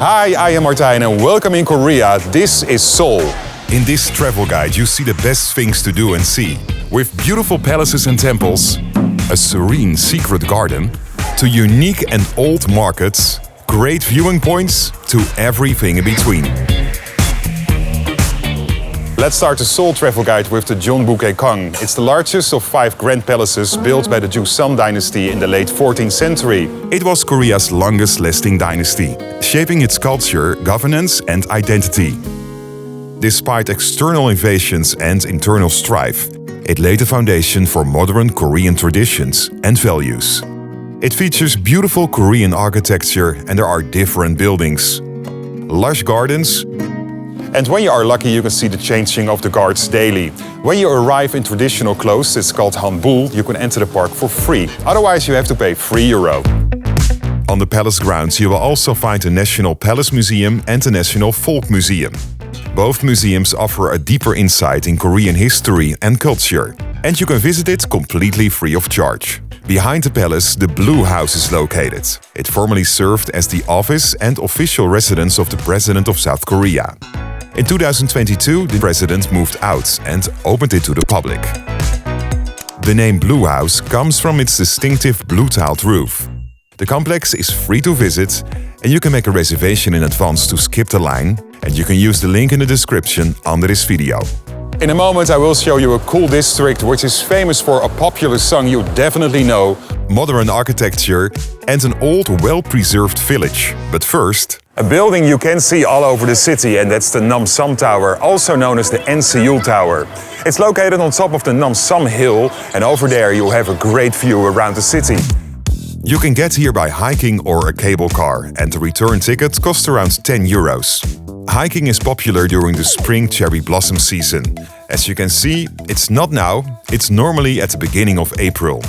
Hi, I am Martijn and welcome in Korea. This is Seoul. In this travel guide, you see the best things to do and see. With beautiful palaces and temples, a serene secret garden, to unique and old markets, great viewing points, to everything in between. Let's start the Seoul Travel Guide with the Gyeongbokgung. It's the largest of 5 grand palaces built by the Joseon dynasty in the late 14th century. It was Korea's longest-lasting dynasty, shaping its culture, governance and identity. Despite external invasions and internal strife, it laid the foundation for modern Korean traditions and values. It features beautiful Korean architecture and there are different buildings, lush gardens, and when you are lucky, you can see the changing of the guards daily. When you arrive in traditional clothes, it's called hanbul, you can enter the park for free. Otherwise, you have to pay €3. On the palace grounds, you will also find a National Palace Museum and a National Folk Museum. Both museums offer a deeper insight in Korean history and culture, and you can visit it completely free of charge. Behind the palace, the Blue House is located. It formerly served as the office and official residence of the President of South Korea. In 2022, the president moved out and opened it to the public. The name Blue House comes from its distinctive blue-tiled roof. The complex is free to visit and you can make a reservation in advance to skip the line, and you can use the link in the description under this video. In a moment I will show you a cool district which is famous for a popular song you definitely know, modern architecture and an old, well-preserved village. But first, a building you can see all over the city, and that's the Namsan Tower, also known as the Seoul Tower. It's located on top of the Namsan Hill, and over there you have a great view around the city. You can get here by hiking or a cable car, and the return ticket costs around €10. Hiking is popular during the spring cherry blossom season. As you can see, it's not now, it's normally at the beginning of April.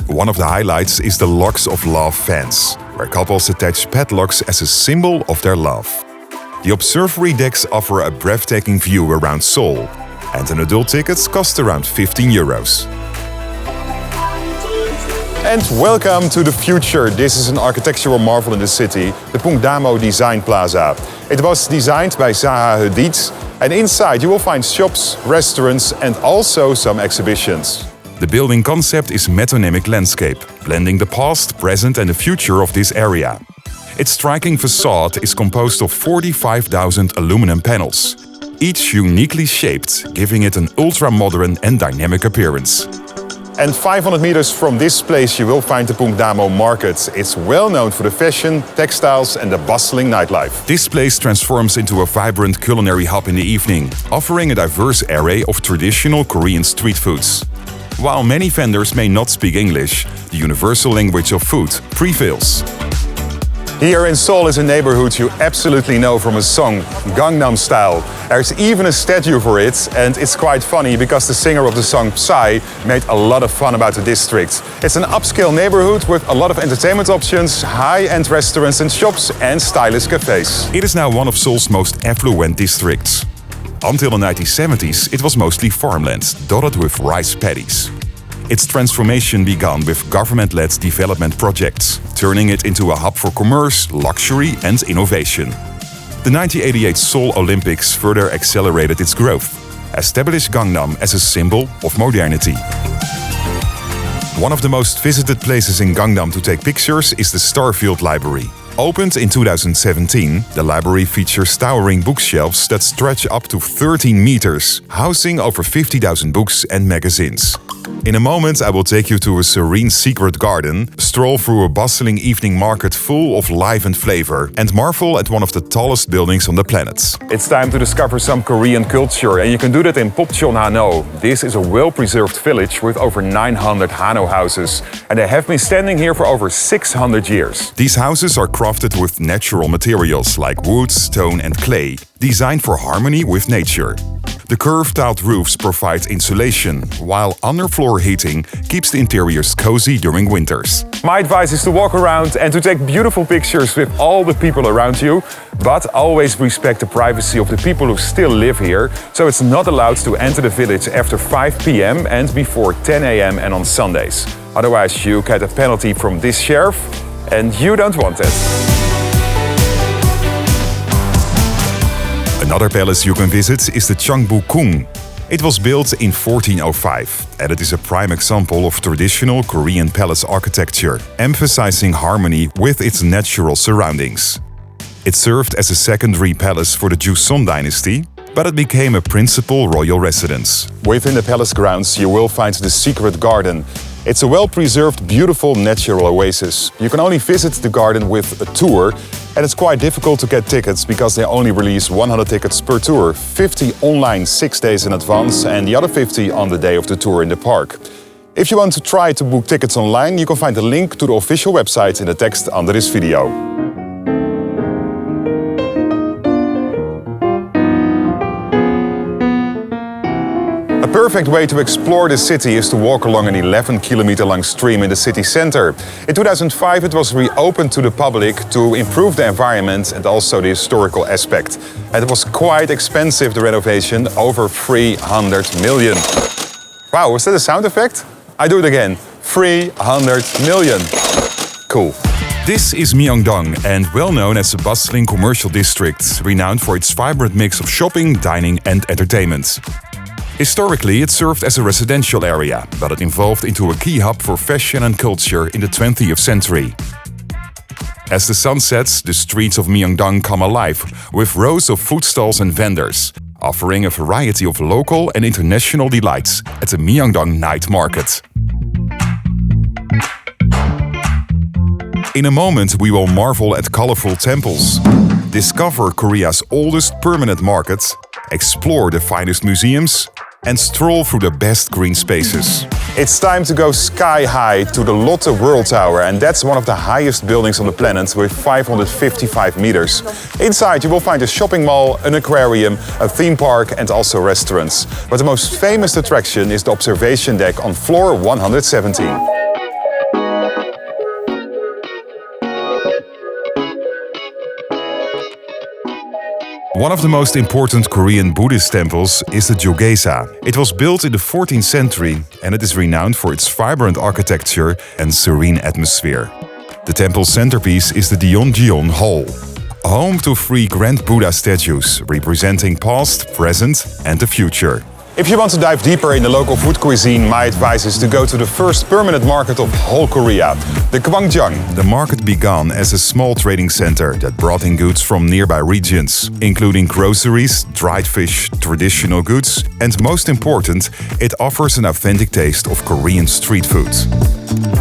One of the highlights is the Locks of Love fence, where couples attach padlocks as a symbol of their love. The observatory decks offer a breathtaking view around Seoul, and an adult ticket costs around €15. And welcome to the future. This is an architectural marvel in the city, the Dongdaemun Design Plaza. It was designed by Zaha Hadid, and inside you will find shops, restaurants and also some exhibitions. The building concept is metonymic landscape, blending the past, present and the future of this area. Its striking facade is composed of 45,000 aluminum panels, each uniquely shaped, giving it an ultra-modern and dynamic appearance. And 500 meters from this place you will find the Dongdaemun Market. It's well known for the fashion, textiles and the bustling nightlife. This place transforms into a vibrant culinary hub in the evening, offering a diverse array of traditional Korean street foods. While many vendors may not speak English, the universal language of food prevails. Here in Seoul is a neighborhood you absolutely know from a song, Gangnam Style. There's even a statue for it, and it's quite funny because the singer of the song, Psy, made a lot of fun about the district. It's an upscale neighborhood with a lot of entertainment options, high-end restaurants and shops and stylish cafes. It is now one of Seoul's most affluent districts. Until the 1970s, it was mostly farmland, dotted with rice paddies. Its transformation began with government-led development projects, turning it into a hub for commerce, luxury and innovation. The 1988 Seoul Olympics further accelerated its growth, established Gangnam as a symbol of modernity. One of the most visited places in Gangnam to take pictures is the Starfield Library. Opened in 2017, the library features towering bookshelves that stretch up to 13 meters, housing over 50,000 books and magazines. In a moment, I will take you to a serene secret garden, stroll through a bustling evening market full of life and flavor, and marvel at one of the tallest buildings on the planet. It's time to discover some Korean culture, and you can do that in Bukchon, Hanok. This is a well-preserved village with over 900 Hanok houses, and they have been standing here for over 600 years. These houses are crafted with natural materials like wood, stone and clay, designed for harmony with nature. The curved tiled roofs provide insulation, while underfloor heating keeps the interiors cozy during winters. My advice is to walk around and to take beautiful pictures with all the people around you, but always respect the privacy of the people who still live here, so it's not allowed to enter the village after 5 p.m. and before 10 a.m. and on Sundays. Otherwise you get a penalty from this sheriff, and you don't want it. Another palace you can visit is the Gyeongbokgung. It was built in 1405, and it is a prime example of traditional Korean palace architecture, emphasizing harmony with its natural surroundings. It served as a secondary palace for the Joseon dynasty, but it became a principal royal residence. Within the palace grounds, you will find the secret garden. It's a well-preserved, beautiful natural oasis. You can only visit the garden with a tour, and it's quite difficult to get tickets because they only release 100 tickets per tour, 50 online 6 days in advance and the other 50 on the day of the tour in the park. If you want to try to book tickets online, you can find a link to the official website in the text under this video. A perfect way to explore the city is to walk along an 11-kilometer-long stream in the city center. In 2005 it was reopened to the public to improve the environment and also the historical aspect. And it was quite expensive, the renovation, over 300 million. Wow, was that a sound effect? I do it again. 300 million. Cool. This is Myeong-dong, and well known as a bustling commercial district, renowned for its vibrant mix of shopping, dining and entertainment. Historically, it served as a residential area, but it evolved into a key hub for fashion and culture in the 20th century. As the sun sets, the streets of Myeong-dong come alive with rows of food stalls and vendors, offering a variety of local and international delights at the Myeong-dong Night Market. In a moment, we will marvel at colorful temples, discover Korea's oldest permanent market, explore the finest museums, and stroll through the best green spaces. It's time to go sky high to the Lotte World Tower, and that's one of the highest buildings on the planet with 555 meters. Inside you will find a shopping mall, an aquarium, a theme park and also restaurants. But the most famous attraction is the observation deck on floor 117. One of the most important Korean Buddhist temples is the Jogyesa. It was built in the 14th century and it is renowned for its vibrant architecture and serene atmosphere. The temple's centerpiece is the Gyeonggyecheon Hall, home to 3 grand Buddha statues representing past, present and the future. If you want to dive deeper in the local food cuisine, my advice is to go to the first permanent market of whole Korea, the Gwangjang. The market began as a small trading center that brought in goods from nearby regions, including groceries, dried fish, traditional goods, and most important, it offers an authentic taste of Korean street food.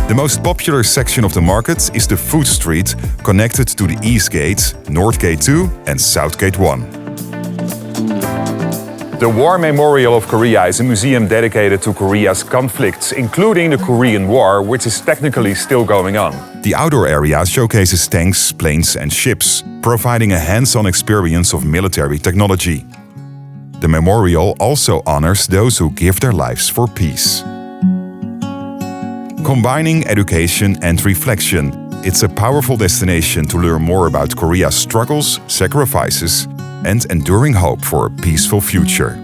The most popular section of the market is the food street, connected to the East Gate, North Gate 2 and South Gate 1. The War Memorial of Korea is a museum dedicated to Korea's conflicts, including the Korean War, which is technically still going on. The outdoor area showcases tanks, planes and ships, providing a hands-on experience of military technology. The memorial also honors those who give their lives for peace. Combining education and reflection, it's a powerful destination to learn more about Korea's struggles, sacrifices, and enduring hope for a peaceful future.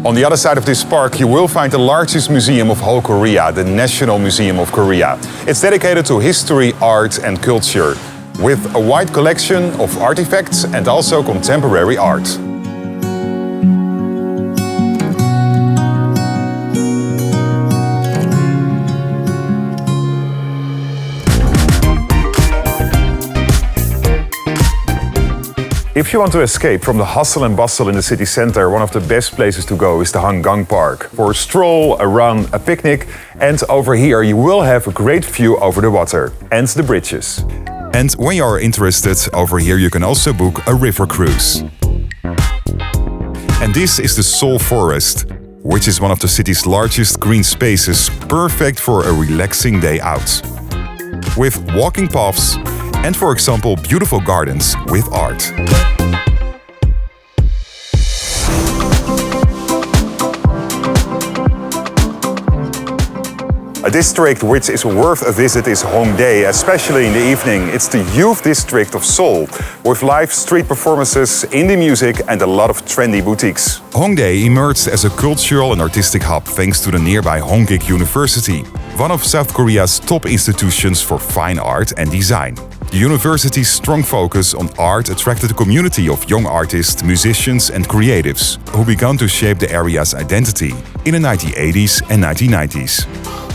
On the other side of this park, you will find the largest museum of whole Korea, the National Museum of Korea. It's dedicated to history, art and culture, with a wide collection of artifacts and also contemporary art. If you want to escape from the hustle and bustle in the city center, one of the best places to go is the Hangang Park. For a stroll, a run, a picnic, and over here you will have a great view over the water and the bridges. And when you are interested, over here you can also book a river cruise. And this is the Seoul Forest, which is one of the city's largest green spaces, perfect for a relaxing day out. With walking paths, and for example, beautiful gardens with art. A district which is worth a visit is Hongdae, especially in the evening. It's the youth district of Seoul, with live street performances, indie music and a lot of trendy boutiques. Hongdae emerged as a cultural and artistic hub thanks to the nearby Hongik University, one of South Korea's top institutions for fine art and design. The university's strong focus on art attracted a community of young artists, musicians and creatives who began to shape the area's identity in the 1980s and 1990s.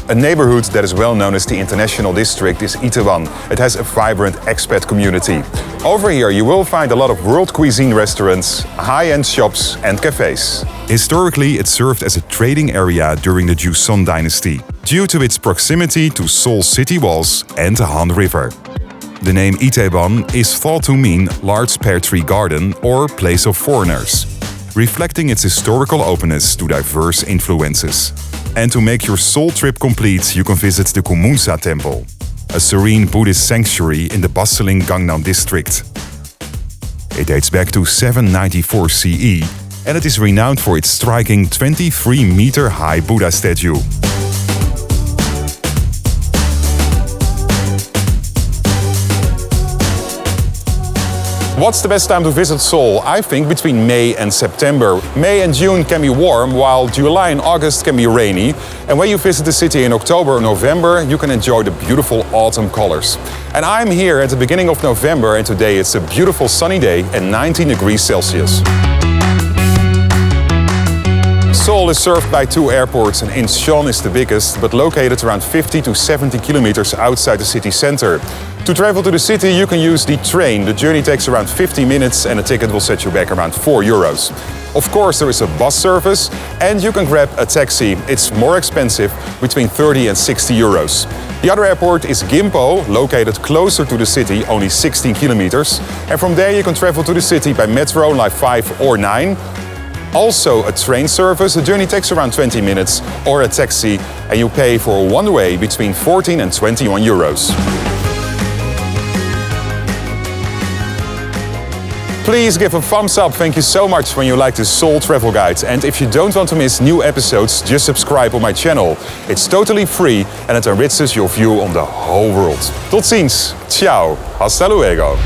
A neighborhood that is well known as the International District is Itaewon. It has a vibrant expat community. Over here you will find a lot of world cuisine restaurants, high-end shops and cafes. Historically, it served as a trading area during the Joseon dynasty, due to its proximity to Seoul city walls and the Han River. The name Itaewon is thought to mean large pear tree garden or place of foreigners, reflecting its historical openness to diverse influences. And to make your Seoul trip complete, you can visit the Bongeunsa Temple, a serene Buddhist sanctuary in the bustling Gangnam district. It dates back to 794 CE, and it is renowned for its striking 23-meter-high Buddha statue. What's the best time to visit Seoul? I think between May and September. May and June can be warm, while July and August can be rainy. And when you visit the city in October or November, you can enjoy the beautiful autumn colors. And I'm here at the beginning of November, and today it's a beautiful sunny day and 19 degrees Celsius. Seoul is served by two airports, and Incheon is the biggest, but located around 50 to 70 kilometers outside the city center. To travel to the city, you can use the train. The journey takes around 50 minutes and a ticket will set you back around €4. Of course, there is a bus service and you can grab a taxi. It's more expensive, between 30 and 60 euros. The other airport is Gimpo, located closer to the city, only 16 kilometers. And from there you can travel to the city by metro, line 5 or 9. Also a train service, the journey takes around 20 minutes, or a taxi, and you pay for one way between 14 and 21 euros. Please give a thumbs up, thank you so much when you like this Seoul travel guide. And if you don't want to miss new episodes, just subscribe on my channel. It's totally free and it enriches your view on the whole world. Tot ziens, ciao, hasta luego.